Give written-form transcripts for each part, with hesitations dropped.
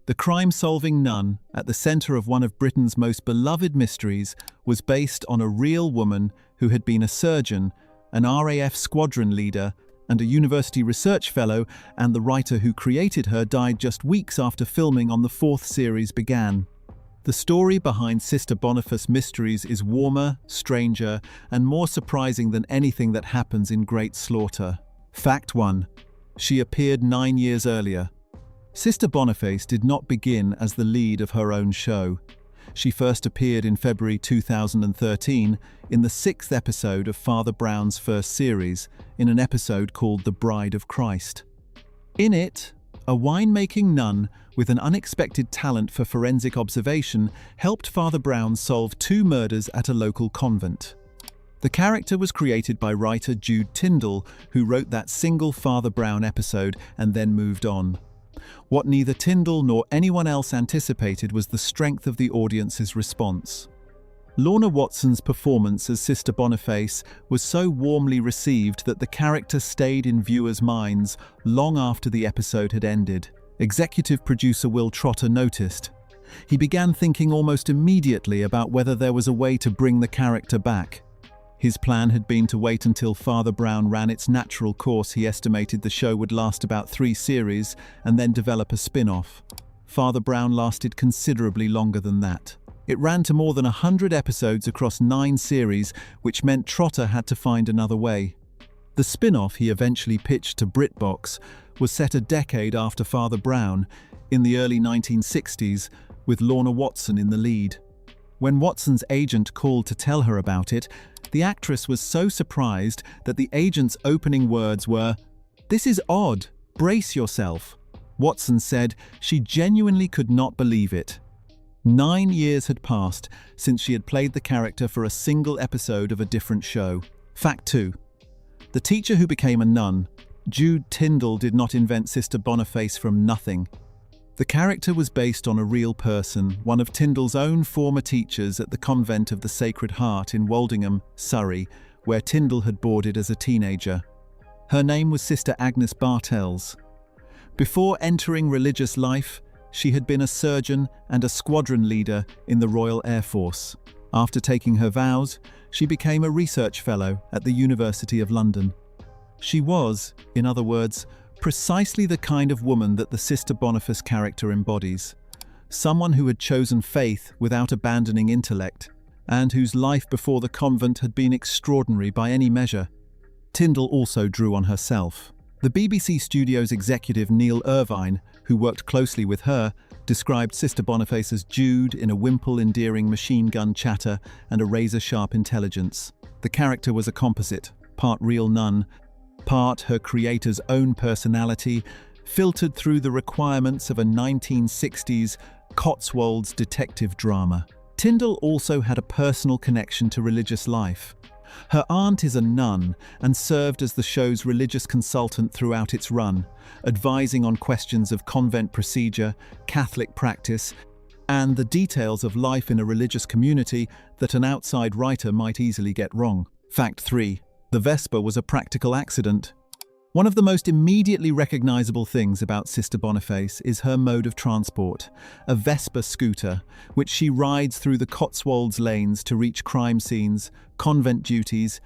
The crime-solving nun, at the center of one of Britain's most beloved mysteries, was based on a real woman who had been a surgeon, an RAF squadron leader, and a university research fellow, and the writer who created her died just weeks after filming on the fourth series began. The story behind Sister Boniface Mysteries is warmer, stranger, and more surprising than anything that happens in Great Slaughter. Fact 1. She appeared 9 years earlier. Sister Boniface did not begin as the lead of her own show. She first appeared in February 2013 in the 6th episode of Father Brown's first series, in an episode called The Bride of Christ. In it, a winemaking nun with an unexpected talent for forensic observation helped Father Brown solve 2 murders at a local convent. The character was created by writer Jude Tindall, who wrote that single Father Brown episode and then moved on. What neither Tindall nor anyone else anticipated was the strength of the audience's response. Lorna Watson's performance as Sister Boniface was so warmly received that the character stayed in viewers' minds long after the episode had ended. Executive producer Will Trotter noticed. He began thinking almost immediately about whether there was a way to bring the character back. His plan had been to wait until Father Brown ran its natural course. He estimated the show would last about 3 series and then develop a spin-off. Father Brown lasted considerably longer than that. It ran to more than 100 episodes across 9 series, which meant Trotter had to find another way. The spin-off he eventually pitched to BritBox was set a decade after Father Brown, in the early 1960s, with Lorna Watson in the lead. When Watson's agent called to tell her about it, the actress was so surprised that the agent's opening words were, "This is odd, brace yourself." Watson said she genuinely could not believe it. 9 years had passed since she had played the character for a single episode of a different show. Fact 2. The teacher who became a nun, Jude Tindall, did not invent Sister Boniface from nothing. The character was based on a real person, one of Tindall's own former teachers at the Convent of the Sacred Heart in Woldingham, Surrey, where Tindall had boarded as a teenager. Her name was Sister Agnes Bartels. Before entering religious life, she had been a surgeon and a squadron leader in the Royal Air Force. After taking her vows, she became a research fellow at the University of London. She was, in other words, precisely the kind of woman that the Sister Boniface character embodies. Someone who had chosen faith without abandoning intellect, and whose life before the convent had been extraordinary by any measure. Tindall also drew on herself. The BBC Studios executive Neil Irvine, who worked closely with her, described Sister Boniface as Jude in a wimple endearing machine gun chatter and a razor-sharp intelligence. The character was a composite, part real nun, part her creator's own personality, filtered through the requirements of a 1960s Cotswolds detective drama. Tindall also had a personal connection to religious life. Her aunt is a nun and served as the show's religious consultant throughout its run, advising on questions of convent procedure, Catholic practice, and the details of life in a religious community that an outside writer might easily get wrong. Fact 3. The Vespa was a practical accident. One of the most immediately recognizable things about Sister Boniface is her mode of transport, a Vespa scooter, which she rides through the Cotswolds lanes to reach crime scenes, convent duties,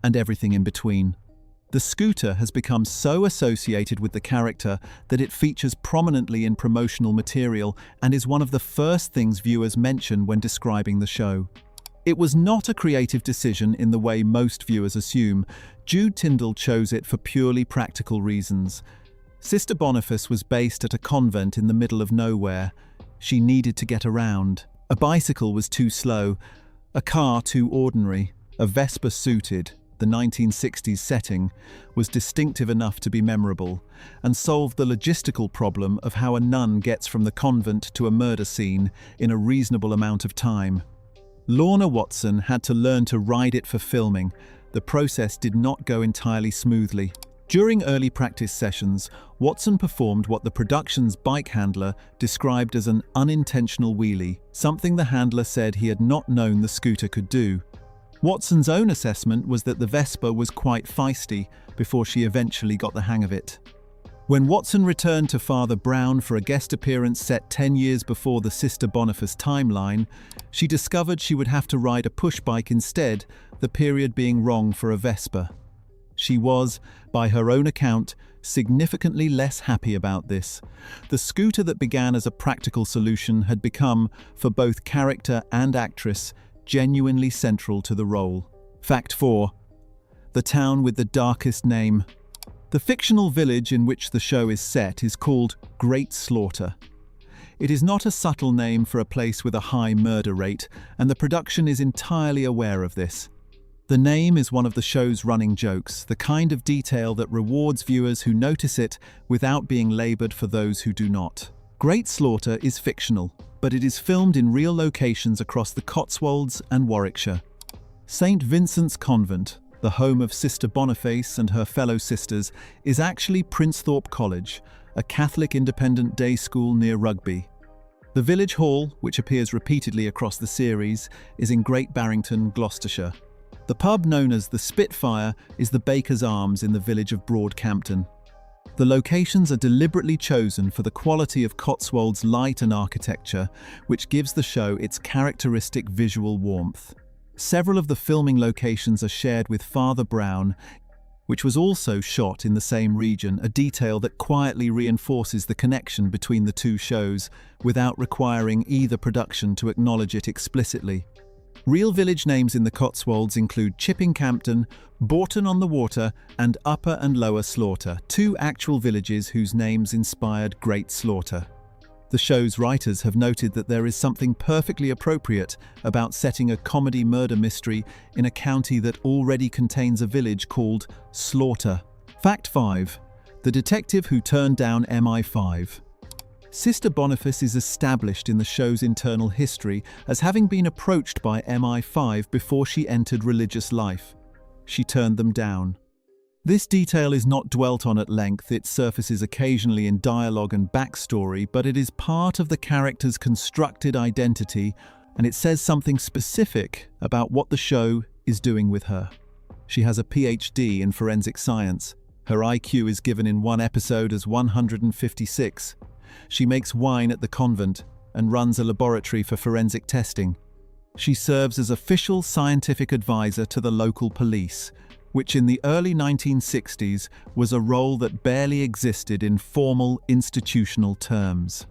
and everything in between. The scooter has become so associated with the character that it features prominently in promotional material and is one of the first things viewers mention when describing the show. It was not a creative decision in the way most viewers assume. Jude Tindall chose it for purely practical reasons. Sister Boniface was based at a convent in the middle of nowhere. She needed to get around. A bicycle was too slow, a car too ordinary. A Vespa suited the 1960s setting, was distinctive enough to be memorable, and solved the logistical problem of how a nun gets from the convent to a murder scene in a reasonable amount of time. Lorna Watson had to learn to ride it for filming. The process did not go entirely smoothly. During early practice sessions, Watson performed what the production's bike handler described as an unintentional wheelie, something the handler said he had not known the scooter could do. Watson's own assessment was that the Vespa was quite feisty before she eventually got the hang of it. When Watson returned to Father Brown for a guest appearance set 10 years before the Sister Boniface timeline, she discovered she would have to ride a pushbike instead, the period being wrong for a Vespa. She was, by her own account, significantly less happy about this. The scooter that began as a practical solution had become, for both character and actress, genuinely central to the role. Fact 4. The town with the darkest name. The fictional village in which the show is set is called Great Slaughter. It is not a subtle name for a place with a high murder rate, and the production is entirely aware of this. The name is one of the show's running jokes, the kind of detail that rewards viewers who notice it without being laboured for those who do not. Great Slaughter is fictional, but it is filmed in real locations across the Cotswolds and Warwickshire. St. Vincent's Convent, the home of Sister Boniface and her fellow sisters, is actually Princethorpe College, a Catholic independent day school near Rugby. The village hall, which appears repeatedly across the series, is in Great Barrington, Gloucestershire. The pub known as the Spitfire is the Baker's Arms in the village of Broadcampton. The locations are deliberately chosen for the quality of Cotswolds light and architecture, which gives the show its characteristic visual warmth. Several of the filming locations are shared with Father Brown, which was also shot in the same region, a detail that quietly reinforces the connection between the two shows without requiring either production to acknowledge it explicitly. Real village names in the Cotswolds include Chippingcampton, Bourton-on-the-Water, and Upper and Lower Slaughter, two actual villages whose names inspired Great Slaughter. The show's writers have noted that there is something perfectly appropriate about setting a comedy murder mystery in a county that already contains a village called Slaughter. Fact 5. The detective who turned down MI5. Sister Boniface is established in the show's internal history as having been approached by MI5 before she entered religious life. She turned them down. This detail is not dwelt on at length, it surfaces occasionally in dialogue and backstory, but it is part of the character's constructed identity, and it says something specific about what the show is doing with her. She has a PhD in forensic science. Her IQ is given in one episode as 156. She makes wine at the convent and runs a laboratory for forensic testing. She serves as official scientific advisor to the local police, which in the early 1960s was a role that barely existed in formal institutional terms.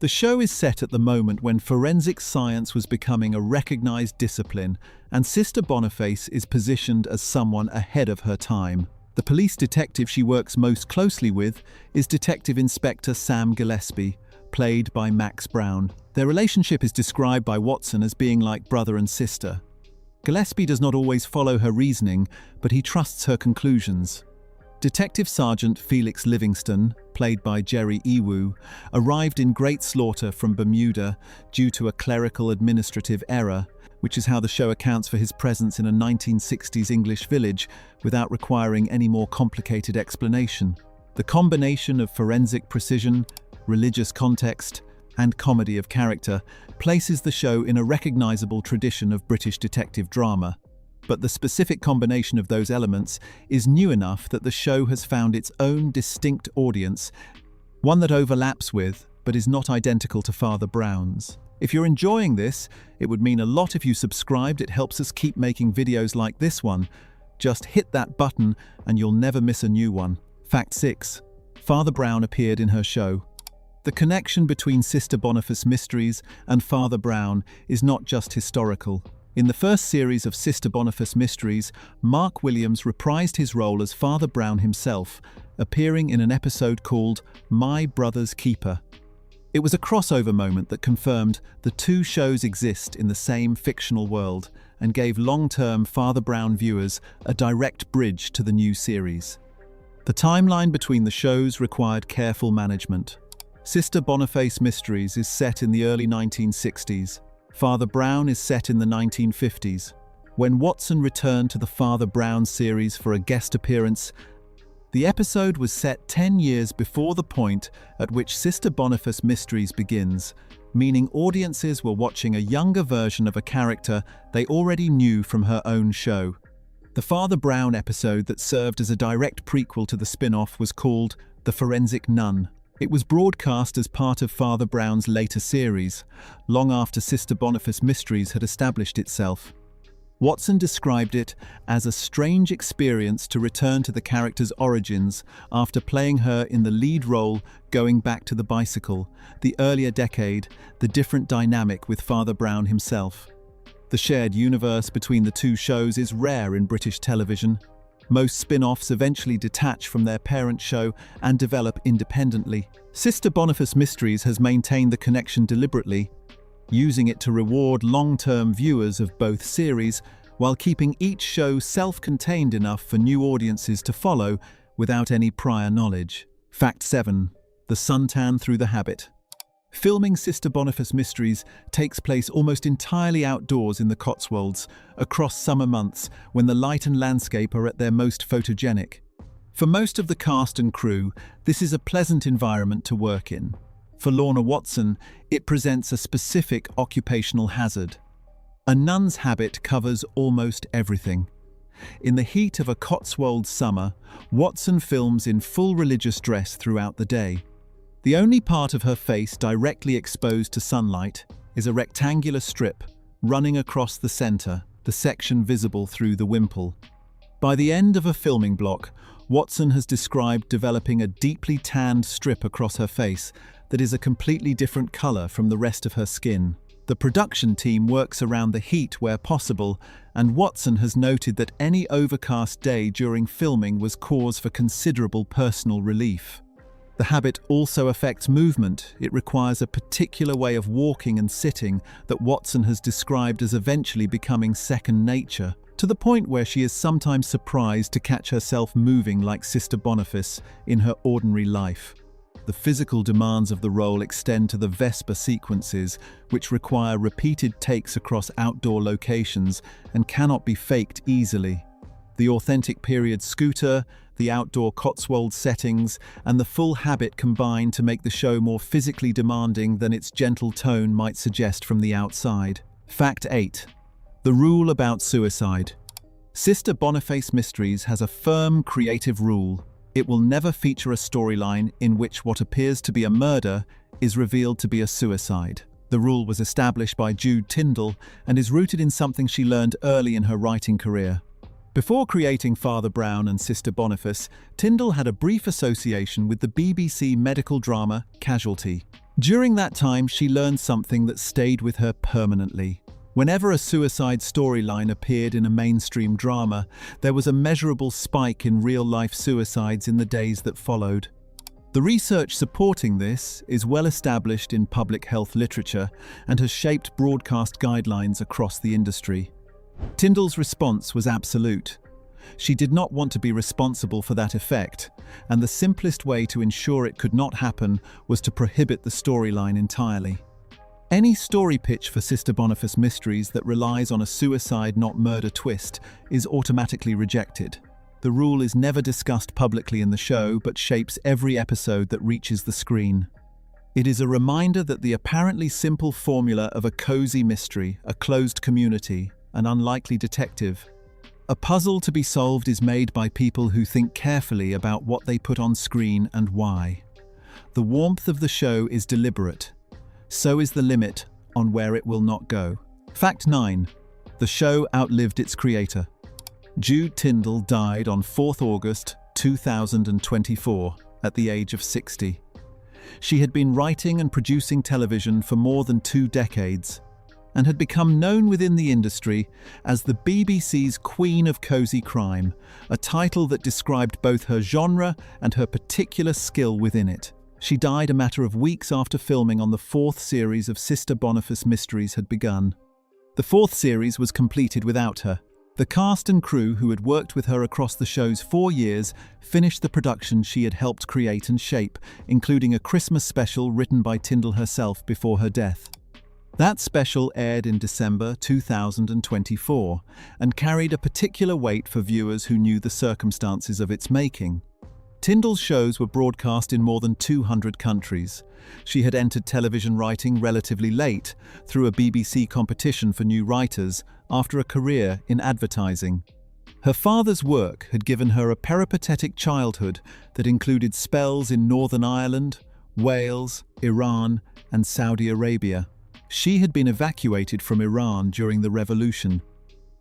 The show is set at the moment when forensic science was becoming a recognized discipline, and Sister Boniface is positioned as someone ahead of her time. The police detective she works most closely with is Detective Inspector Sam Gillespie, played by Max Brown. Their relationship is described by Watson as being like brother and sister. Gillespie does not always follow her reasoning, but he trusts her conclusions. Detective Sergeant Felix Livingston, played by Jerry Ewu, arrived in Great Slaughter from Bermuda due to a clerical administrative error, which is how the show accounts for his presence in a 1960s English village without requiring any more complicated explanation. The combination of forensic precision, religious context, and comedy of character places the show in a recognizable tradition of British detective drama. But the specific combination of those elements is new enough that the show has found its own distinct audience, one that overlaps with, but is not identical to Father Brown's. If you're enjoying this, it would mean a lot if you subscribed. It helps us keep making videos like this one. Just hit that button and you'll never miss a new one. Fact 6. Father Brown appeared in her show. The connection between Sister Boniface Mysteries and Father Brown is not just historical. In the first series of Sister Boniface Mysteries, Mark Williams reprised his role as Father Brown himself, appearing in an episode called My Brother's Keeper. It was a crossover moment that confirmed the two shows exist in the same fictional world and gave long-term Father Brown viewers a direct bridge to the new series. The timeline between the shows required careful management. Sister Boniface Mysteries is set in the early 1960s. Father Brown is set in the 1950s. When Watson returned to the Father Brown series for a guest appearance, the episode was set 10 years before the point at which Sister Boniface Mysteries begins, meaning audiences were watching a younger version of a character they already knew from her own show. The Father Brown episode that served as a direct prequel to the spin-off was called The Forensic Nun. It was broadcast as part of Father Brown's later series, long after Sister Boniface Mysteries had established itself. Watson described it as a strange experience to return to the character's origins after playing her in the lead role going back to the bicycle, the earlier decade, the different dynamic with Father Brown himself. The shared universe between the two shows is rare in British television. Most spin-offs eventually detach from their parent show and develop independently. Sister Boniface Mysteries has maintained the connection deliberately, using it to reward long-term viewers of both series while keeping each show self-contained enough for new audiences to follow without any prior knowledge. Fact 7. The suntan through the habit. Filming Sister Boniface Mysteries takes place almost entirely outdoors in the Cotswolds, across summer months when the light and landscape are at their most photogenic. For most of the cast and crew, this is a pleasant environment to work in. For Lorna Watson, it presents a specific occupational hazard. A nun's habit covers almost everything. In the heat of a Cotswold summer, Watson films in full religious dress throughout the day. The only part of her face directly exposed to sunlight is a rectangular strip running across the center, the section visible through the wimple. By the end of a filming block, Watson has described developing a deeply tanned strip across her face that is a completely different color from the rest of her skin. The production team works around the heat where possible, and Watson has noted that any overcast day during filming was cause for considerable personal relief. The habit also affects movement. It requires a particular way of walking and sitting that Watson has described as eventually becoming second nature, to the point where she is sometimes surprised to catch herself moving like Sister Boniface in her ordinary life. The physical demands of the role extend to the Vespa sequences, which require repeated takes across outdoor locations and cannot be faked easily. The authentic period scooter, the outdoor Cotswold settings, and the full habit combine to make the show more physically demanding than its gentle tone might suggest from the outside. Fact 8. The rule about suicide. Sister Boniface Mysteries has a firm creative rule. It will never feature a storyline in which what appears to be a murder is revealed to be a suicide. The rule was established by Jude Tindall and is rooted in something she learned early in her writing career. Before creating Father Brown and Sister Boniface, Tindall had a brief association with the BBC medical drama Casualty. During that time, she learned something that stayed with her permanently. Whenever a suicide storyline appeared in a mainstream drama, there was a measurable spike in real-life suicides in the days that followed. The research supporting this is well established in public health literature and has shaped broadcast guidelines across the industry. Tindall's response was absolute. She did not want to be responsible for that effect, and the simplest way to ensure it could not happen was to prohibit the storyline entirely. Any story pitch for Sister Boniface Mysteries that relies on a suicide not murder twist is automatically rejected. The rule is never discussed publicly in the show, but shapes every episode that reaches the screen. It is a reminder that the apparently simple formula of a cozy mystery, a closed community, an unlikely detective, a puzzle to be solved is made by people who think carefully about what they put on screen and why. The warmth of the show is deliberate. So is the limit on where it will not go. Fact 9. The show outlived its creator. Jude Tindall died on 4th August 2024 at the age of 60. She had been writing and producing television for more than 2 decades and had become known within the industry as the BBC's Queen of Cozy Crime, a title that described both her genre and her particular skill within it. She died a matter of weeks after filming on the 4th series of Sister Boniface Mysteries had begun. The 4th series was completed without her. The cast and crew who had worked with her across the show's 4 years finished the production she had helped create and shape, including a Christmas special written by Tindall herself before her death. That special aired in December 2024 and carried a particular weight for viewers who knew the circumstances of its making. Tindall's shows were broadcast in more than 200 countries. She had entered television writing relatively late through a BBC competition for new writers after a career in advertising. Her father's work had given her a peripatetic childhood that included spells in Northern Ireland, Wales, Iran, and Saudi Arabia. She had been evacuated from Iran during the revolution.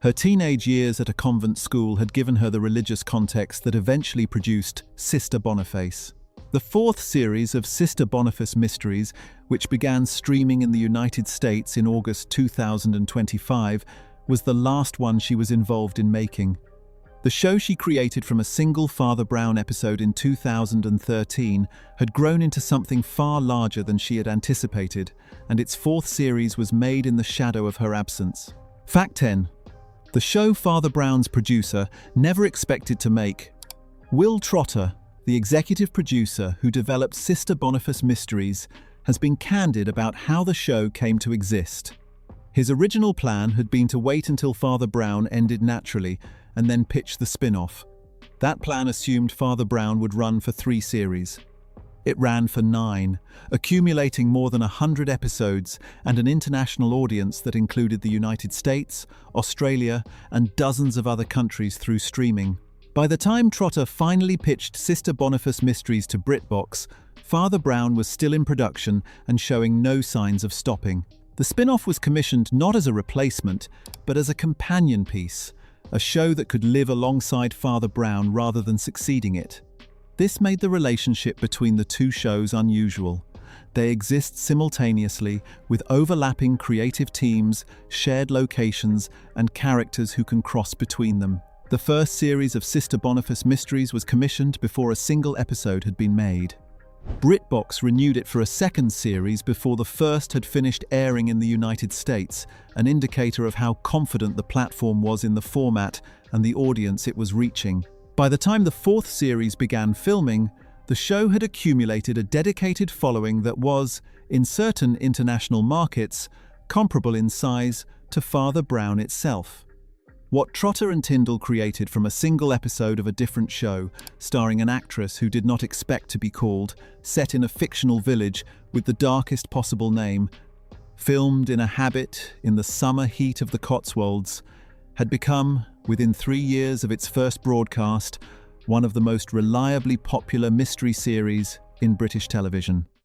Her teenage years at a convent school had given her the religious context that eventually produced Sister Boniface. The fourth series of Sister Boniface Mysteries, which began streaming in the United States in August 2025, was the last one she was involved in making. The show she created from a single Father Brown episode in 2013 had grown into something far larger than she had anticipated, and its fourth series was made in the shadow of her absence. Fact 10. The show Father Brown's producer never expected to make. Will Trotter, the executive producer who developed Sister Boniface Mysteries, has been candid about how the show came to exist. His original plan had been to wait until Father Brown ended naturally and then pitch the spin-off. That plan assumed Father Brown would run for 3 series. It ran for 9, accumulating more than 100 episodes and an international audience that included the United States, Australia, and dozens of other countries through streaming. By the time Trotter finally pitched Sister Boniface Mysteries to BritBox, Father Brown was still in production and showing no signs of stopping. The spin-off was commissioned not as a replacement, but as a companion piece, a show that could live alongside Father Brown rather than succeeding it. This made the relationship between the two shows unusual. They exist simultaneously, with overlapping creative teams, shared locations, and characters who can cross between them. The first series of Sister Boniface Mysteries was commissioned before a single episode had been made. BritBox renewed it for a second series before the first had finished airing in the United States, an indicator of how confident the platform was in the format and the audience it was reaching. By the time the fourth series began filming, the show had accumulated a dedicated following that was, in certain international markets, comparable in size to Father Brown itself. What Trotter and Tindall created from a single episode of a different show, starring an actress who did not expect to be called, set in a fictional village with the darkest possible name, filmed in a habit in the summer heat of the Cotswolds, had become, within 3 years of its first broadcast, one of the most reliably popular mystery series in British television.